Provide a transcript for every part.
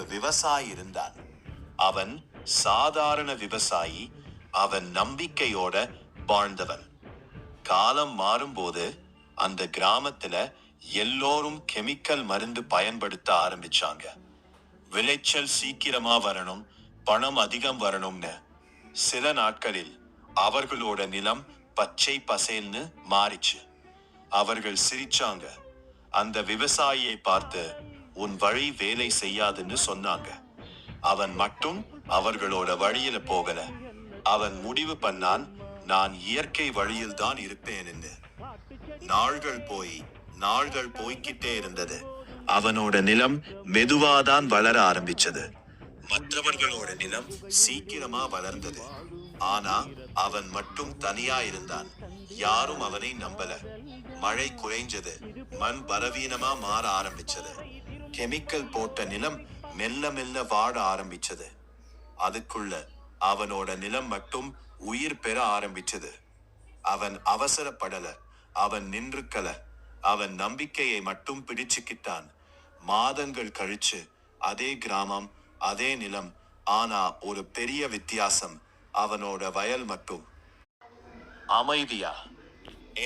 விவசாயி இருந்தான். அவன் சாதாரண விவசாயி. அவன் நம்பிக்கையோட வாழ்ந்தவன். காலம் மாறும்போது அந்த கிராமத்துல எல்லோரும் கெமிக்கல் மருந்து பயன்படுத்த ஆரம்பிச்சாங்க. விளைச்சல் சீக்கிரமா வரணும், பணம் அதிகம் வரணும்னு. சில நாட்களில் அவர்களோட நிலம் பச்சை பசேல்னு மாறிச்சு. அவர்கள் சிரிச்சாங்க. அந்த விவசாயியை பார்த்து உன் வழி வேலை செய்யாதுன்னு சொன்னாங்க. அவன் மட்டும் அவர்களோட வழியில போகல. அவன் முடிவு பண்ணான், நான் இயற்கை வழியில் தான் இருப்பேன்னு. நாள்கள் போய்கிட்டே இருந்தது. அவனோட நிலம் மெதுவாதான் வளர ஆரம்பிச்சது. மற்றவர்களோட நிலம் சீக்கிரமா வளர்ந்தது. ஆனா அவன் மட்டும் தனியா இருந்தான். யாரும் அவனை நம்பல. மழை குறைஞ்சது. மண் பலவீனமா மாற ஆரம்பிச்சது. கெமிக்கல் போட்ட நிலம் மெல்ல மெல்ல வாட ஆரம்பிச்சது. அதுக்குள்ள அவனோட நிலம் மட்டும் உயிர் பெற ஆரம்பிச்சது. அவன் அவசரப்படல. அவன் நின்றுக்கல. அவன் நம்பிக்கையை மட்டும் பிடிச்சுக்கிட்டான். மாதங்கள் கழிச்சு அதே கிராமம், அதே நிலம். ஆனா ஒரு பெரிய வித்தியாசம். அவனோட வயல் மட்டும் அமைதியா.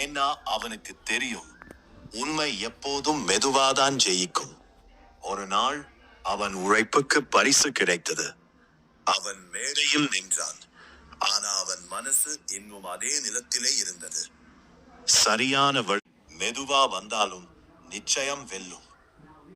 ஏன்னா அவனுக்கு தெரியும், உண்மை எப்போதும் மெதுவாதான் ஜெயிக்கும். ஒரு நாள் அவன் உழைப்புக்கு பரிசு கிடைத்தது. அவன் மேடையில் நின்றான். ஆனா அவன் மனசு இன்னும் அதே நிலத்திலே இருந்தது. சரியான வழி மெதுவா வந்தாலும் நிச்சயம் வெல்லும்.